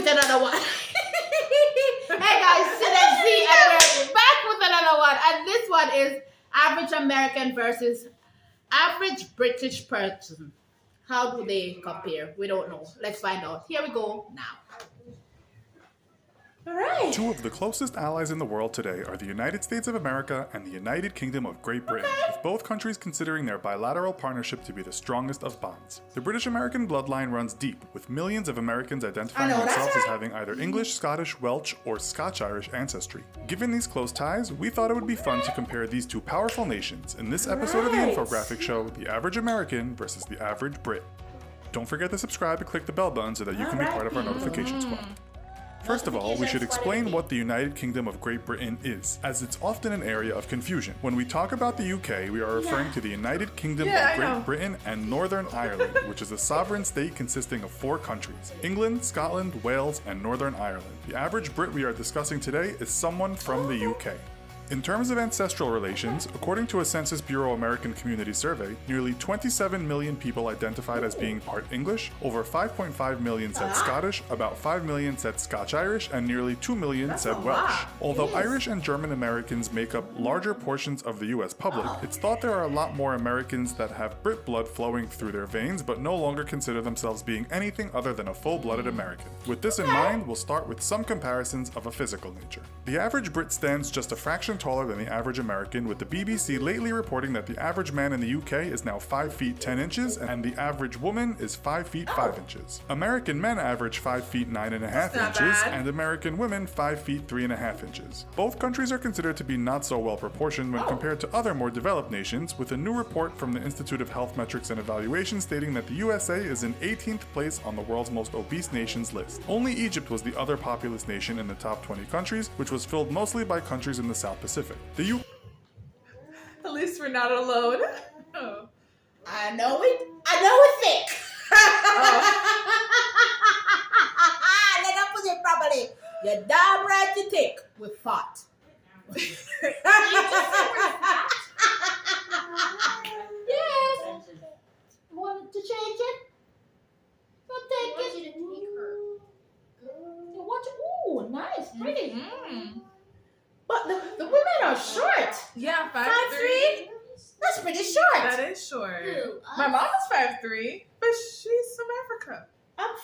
with another one. Hey guys, Synergy, and we're back with another one. And this one is average American versus average British person. How do they compare? We don't know. Let's find out. Here we go now. All right. Two of the closest allies in the world today are the United States of America and the United Kingdom of Great Britain, with both countries considering their bilateral partnership to be the strongest of bonds. The British-American bloodline runs deep, with millions of Americans identifying themselves as having either English, Scottish, Welsh, or Scotch-Irish ancestry. Given these close ties, we thought it would be fun to compare these two powerful nations in this episode of the infographic show, The Average American versus the Average Brit. Don't forget to subscribe and click the bell button so that you can be part of our notification squad. First of all, we should explain what the United Kingdom of Great Britain is, as it's often an area of confusion. When we talk about the UK, we are referring to the United Kingdom of Great Britain and Northern Ireland, which is a sovereign state consisting of 4 countries: England, Scotland, Wales, and Northern Ireland. The average Brit we are discussing today is someone from the UK. In terms of ancestral relations, according to a Census Bureau American Community Survey, nearly 27 million people identified as being part English, over 5.5 million said Scottish, about 5 million said Scotch-Irish, and nearly 2 million said Welsh. Although Irish and German Americans make up larger portions of the US public, it's thought there are a lot more Americans that have Brit blood flowing through their veins but no longer consider themselves being anything other than a full-blooded American. With this in mind, we'll start with some comparisons of a physical nature. The average Brit stands just a fraction taller than the average American, with the BBC lately reporting that the average man in the UK is now 5 feet 10 inches and the average woman is 5 feet 5 inches. American men average 5 feet 9.5 inches and American women 5 feet 3.5 inches. Both countries are considered to be not so well proportioned when compared to other more developed nations, with a new report from the Institute of Health Metrics and Evaluation stating that the USA is in 18th place on the world's most obese nations list. Only Egypt was the other populous nation in the top 20 countries, which was filled mostly by countries in the South Pacific. At least we're not alone. Oh. I know it. I know it's thick. Let us put it properly. You're damn right you thick with fat. Yes. Want to change it? Don't take it. Watch. Ooh, nice, pretty. But the women are short. Yeah, 5'3". That's pretty short. That is short. My mom is 5'3", but she's from Africa. I'm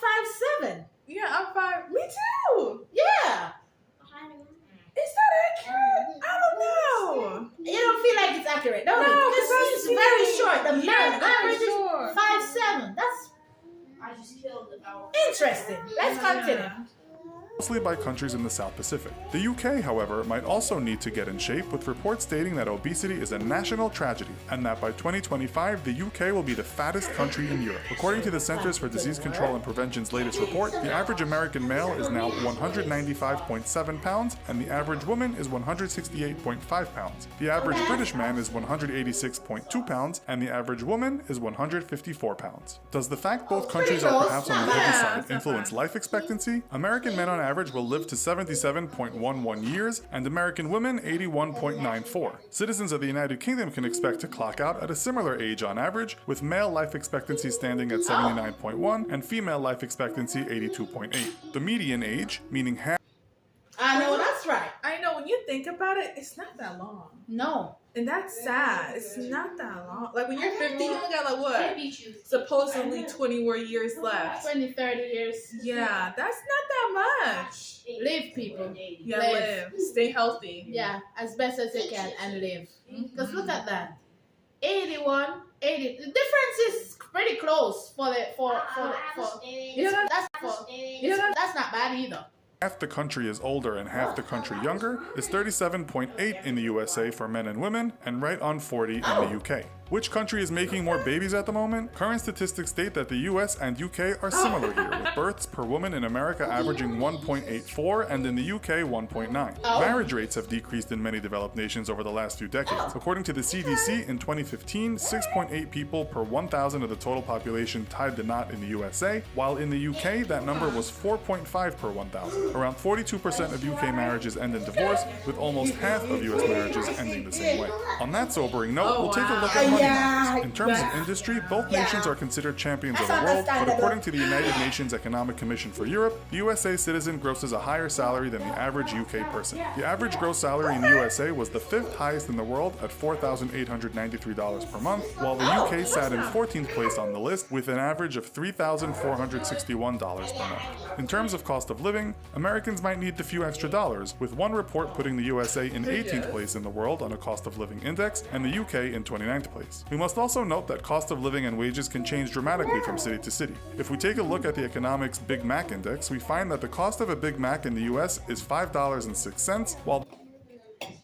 5'7". Yeah, I'm 5. Me too. Yeah. Is that accurate? I don't know. You don't feel like it's accurate, don't No, you? because It's very short. The man average is short. 5'7". That's interesting. Let's continue. Mostly by countries in the South Pacific. The UK, however, might also need to get in shape, with reports stating that obesity is a national tragedy and that by 2025 the UK will be the fattest country in Europe. According to the Centers for Disease Control and Prevention's latest report, the average American male is now 195.7 pounds and the average woman is 168.5 pounds. The average British man is 186.2 pounds and the average woman is 154 pounds. Does the fact both countries are perhaps on the heavy side influence life expectancy? American men on average will live to 77.11 years, and American women 81.94. Citizens of the United Kingdom can expect to clock out at a similar age on average, with male life expectancy standing at 79.1 and female life expectancy 82.8. The median age, meaning half. I know, that's right. I know, when you think about it, it's not that long. No. And that's sad. It's not that long. Like when you're 50, you only got like what? Supposedly 20 more years left. 20, 30 years. Yeah, that's not that much. Live, people. Yeah, live. Stay healthy. Yeah, as best as you can and live. Because look at that. 81, 80. The difference is pretty close for the Yeah, that's not bad either. Half the country is older and half the country younger is 37.8 in the USA for men and women, and right on 40 in the UK. Which country is making more babies at the moment? Current statistics state that the US and UK are similar here, with births per woman in America averaging 1.84 and in the UK 1.9. Marriage rates have decreased in many developed nations over the last few decades. According to the CDC, in 2015, 6.8 people per 1,000 of the total population tied the knot in the USA, while in the UK that number was 4.5 per 1,000. Around 42% of UK marriages end in divorce, with almost half of US marriages ending the same way. On that sobering note, we'll take a look at money Yeah. In terms of industry, both nations are considered champions of the That's world, but understandable. according to the United Nations Economic Commission for Europe, the USA citizen grosses a higher salary than the average UK person. The average gross salary in the USA was the 5th highest in the world at $4,893 per month, while the UK sat in 14th place on the list with an average of $3,461 per month. In terms of cost of living, Americans might need the few extra dollars, with one report putting the USA in 18th place in the world on a cost of living index and the UK in 29th place. We must also note that cost of living and wages can change dramatically from city to city. If we take a look at the economics Big Mac index, we find that the cost of a Big Mac in the US is $5.06, while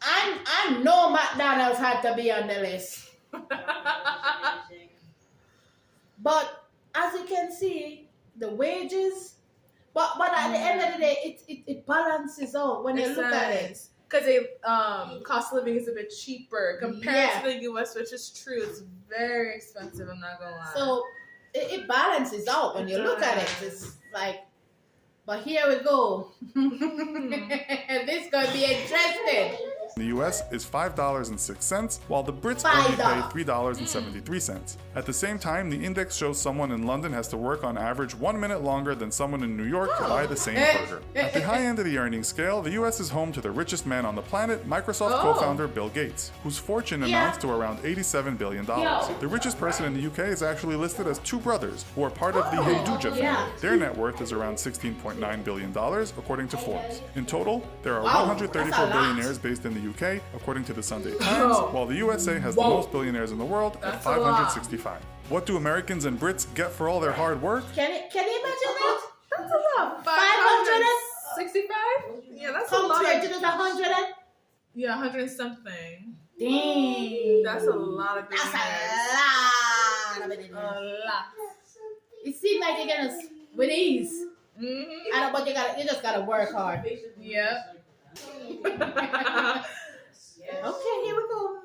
I know McDonald's had to be on the list. But as you can see, the wages, but at the end of the day, it balances out when you look at it. Because cost of living is a bit cheaper compared to the US, which is true. It's very expensive, I'm not gonna lie. So it balances out when you look at it. It's like, but here we go. This gonna be interesting. in the US is $5.06, while the Brits only pay $3.73. At the same time, the index shows someone in London has to work on average 1 minute longer than someone in New York to buy the same burger. At the high end of the earnings scale, the US is home to the richest man on the planet, Microsoft co-founder Bill Gates, whose fortune amounts to around $87 billion. The richest person in the UK is actually listed as two brothers, who are part of the Heyduja family. Their net worth is around $16.9 billion, according to Forbes. In total, there are 134 billionaires based in the UK, according to the Sunday Times, while the USA has the most billionaires in the world at 565. What do Americans and Brits get for all their hard work? Can you imagine that? That's a lot. 565? Yeah, that's a lot. Compared to the 100 and... Yeah, 100 and something. Dang. That's a lot of That's billionaires. a lot of it. A lot. It seems like you're gonna with ease. Mm-hmm. But you just gotta work hard. Yep. Okay, here we go.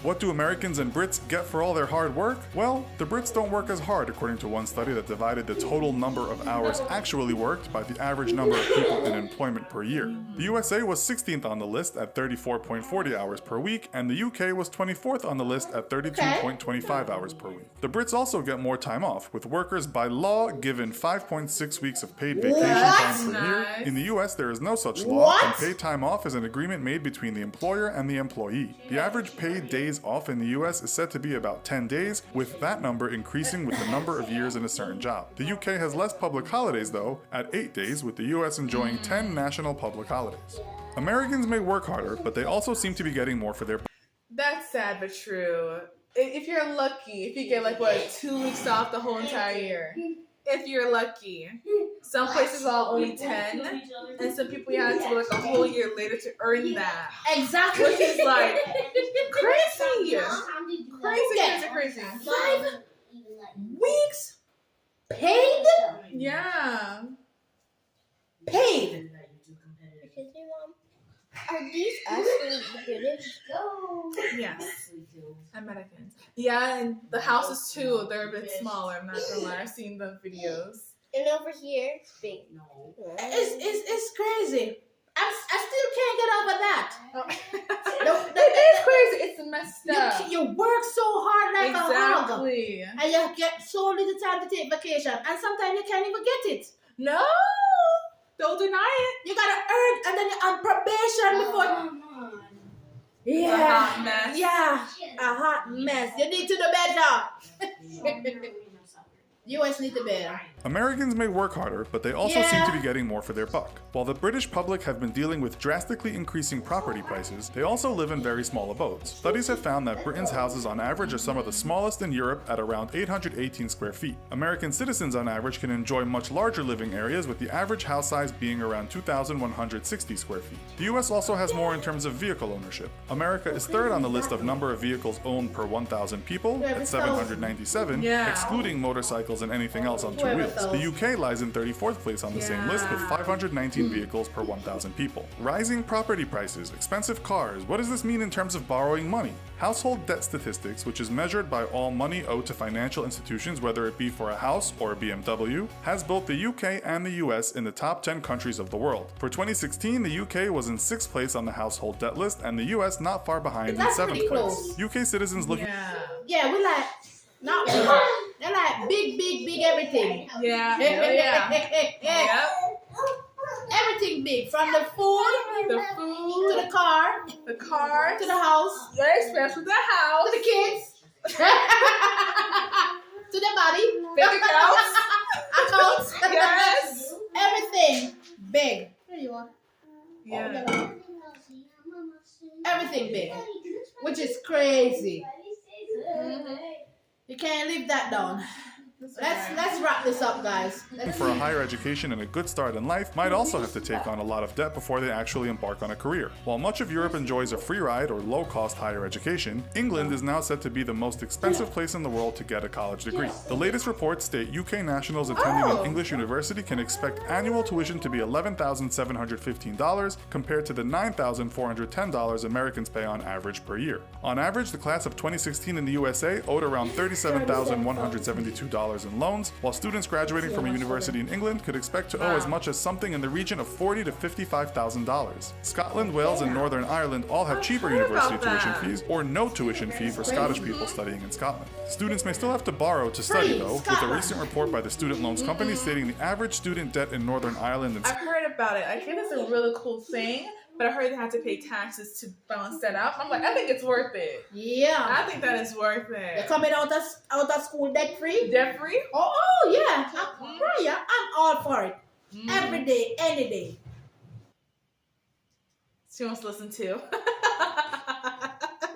What do Americans and Brits get for all their hard work? Well, the Brits don't work as hard, according to one study that divided the total number of hours actually worked by the average number of people in employment per year. The USA was 16th on the list at 34.40 hours per week, and the UK was 24th on the list at 32.25 hours per week. The Brits also get more time off, with workers by law given 5.6 weeks of paid vacation time per year. In the US, there is no such law, and paid time off is an agreement made between the employer and the employee. The average paid days off in the US is said to be about 10 days, with that number increasing with the number of years in a certain job. The UK has less public holidays though, at 8 days, with the US enjoying 10 national public holidays. Americans may work harder, but they also seem to be getting more for their... That's sad but true. If you're lucky, if you get 2 weeks off the whole entire year. If you're lucky. Some places are only 10, and some people you have to go a whole year later to earn that. Exactly. Which is crazy. Crazy. 5 weeks paid? Yeah. Paid. Are these actually British? Yes. Americans. Yeah, and the houses too, they're a bit smaller, I'm not gonna lie. I've seen the videos. And over here, it's big. It's crazy. I still can't get over that. It is crazy. It's messed up. You work so hard like a hog. Exactly. And you get so little time to take vacation. And sometimes you can't even get it. No! Don't deny it. You gotta earn and then you're on probation before. Yeah. A hot mess. Yeah. A hot mess. You need to do better. US need to better. Americans may work harder, but they also seem to be getting more for their buck. While the British public have been dealing with drastically increasing property prices, they also live in very small abodes. Studies have found that Britain's houses on average are some of the smallest in Europe at around 818 square feet. American citizens on average can enjoy much larger living areas, with the average house size being around 2,160 square feet. The US also has more in terms of vehicle ownership. America is third on the list of number of vehicles owned per 1,000 people at 797, excluding motorcycles and anything else on two wheels. The UK lies in 34th place on the same list with 519 vehicles per 1,000 people. Rising property prices, expensive cars. What does this mean in terms of borrowing money? Household debt statistics, which is measured by all money owed to financial institutions, whether it be for a house or a BMW, has both the UK and the US in the top 10 countries of the world. For 2016, the UK was in 6th place on the household debt list, and the US not far behind in 7th place. UK citizens looking Yeah, we like not big. They like big everything. Yeah. Yeah. Yep. Everything big, from the food The to food, the car the cars, to the house very special. The to house, the kids to the body. bank accounts. Accounts. Yes. Everything big. There you are. Yeah. Everything big, which is crazy. Mhm. You can't leave that down. That's Let's right. let's wrap this up, guys. Let's For a higher education and a good start in life might also have to take on a lot of debt before they actually embark on a career. While much of Europe enjoys a free ride or low-cost higher education, England is now said to be the most expensive place in the world to get a college degree. The latest reports state UK nationals attending Oh. an English university can expect annual tuition to be $11,715 compared to the $9,410 Americans pay on average per year. On average, the class of 2016 in the USA owed around $37,172 in loans, while students graduating from a university in England could expect to owe as much as something in the region of $40,000 to $55,000. Scotland, Wales, and Northern Ireland all have cheaper heard university about tuition that. fees or no tuition fee for Scottish people studying in Scotland. Students may still have to borrow to study Free though, with a Scotland. recent report by the Student Loans Company stating the average student debt in Northern Ireland and I've heard about it. I think it's a really cool thing, but I heard they had to pay taxes to balance that out. I'm like, I think it's worth it. yeah. I think that is worth You're it. coming out of school debt free? Debt free? Oh yeah. I'm all for it. Every day, any day. She wants to listen too.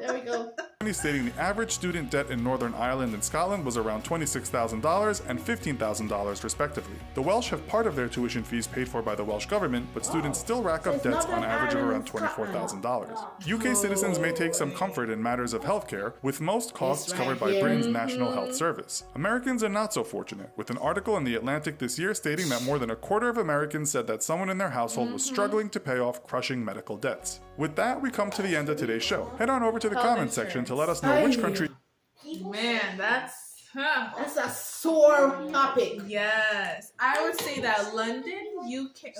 There we go. stating the average student debt in Northern Ireland and Scotland was around $26,000 and $15,000 respectively. The Welsh have part of their tuition fees paid for by the Welsh government, but students still rack up it's debts Northern on average of around Ireland and $24,000. UK citizens may take some comfort in matters of healthcare, with most costs right covered by here. Britain's National Health Service. Americans are not so fortunate, with an article in The Atlantic this year stating that more than a quarter of Americans said that someone in their household was struggling to pay off crushing medical debts. With that, we come to the end of today's show. Head on over to the Health comment section to let us know insurance. which country Man, That's a sore topic. yes. I would say that London, UK,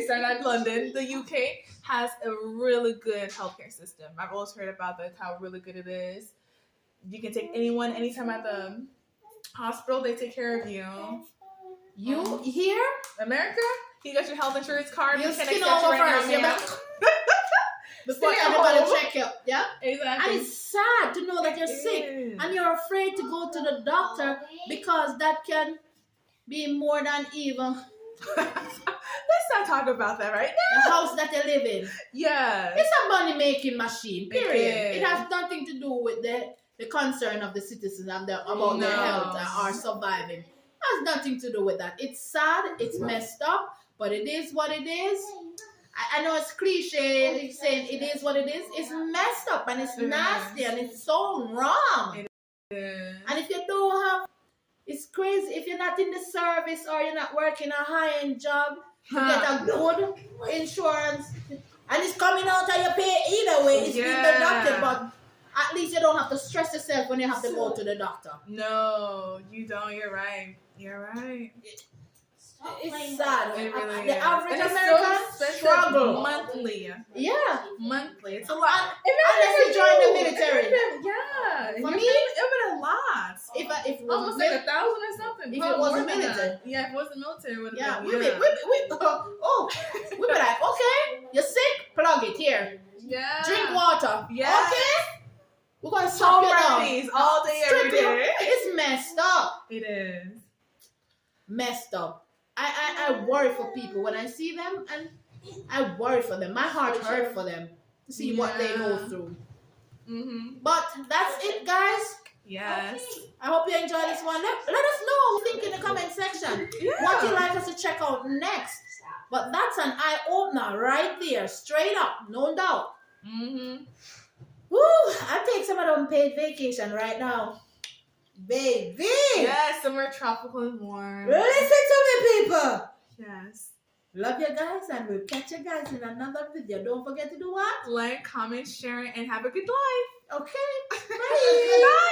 sorry, not London, the UK has a really good healthcare system. I've always heard about that, how really good it is. You can take anyone anytime at the hospital, they take care of you. You here? America, you got your health insurance card, You we can skin accept you over right first. now, You ma'am. better- Before Stay at everybody home. check you. Yeah? And Exactly. it's sad to know that you're It sick is. and you're afraid to go to the doctor because that can be more than even Let's not talk about that right now. the house that you live in. Yes. It's a money making machine, It period. is. It has nothing to do with the concern of the citizens and about their No. health or surviving. It has nothing to do with that. It's sad, it's messed up, but it is what it is. I know it's cliche saying it is what it is. It's messed up and it's It nasty is. and it's so wrong. Yeah. And if you don't have, it's crazy. If you're not in the service or you're not working a high-end job, you get a good insurance, and it's coming out and you pay either way. It's being Yeah. deducted, but at least you don't have to stress yourself when you have to go to the doctor. No, you don't. You're right. You're right. It's sad. It really The is. average And it's American so expensive struggle. monthly. Yeah. Monthly. It's a lot. Unless you join the military. Yeah. For me, it would a lot. If it Almost was like 1,000 or something. if it Probably wasn't more than military. that. Yeah, if it wasn't military, it would yeah, have we been. be like, okay, you're sick, plug it here. Yeah. Drink water. Yeah. Okay? We're gonna Home stop you down. remedies all day, every Strip you. day. It's messed up. It is. Messed up. I worry for people when I see them, and I worry for them. My heart hurts for them to see what they go Yeah. through. Mm-hmm. But that's it, guys. Yes. I hope you enjoy this one. Let us know what you think in the comment section. Yeah. What you like us to check out next. But that's an eye-opener right there. Straight up. No doubt. Mm-hmm. Woo! I'll take some of them paid vacation right now. Baby! Yes, somewhere tropical and warm. Listen to me, people! Yes. Love you guys, and we'll catch you guys in another video. Don't forget to do what? Like, comment, share, and have a good life. Okay. Bye. Bye.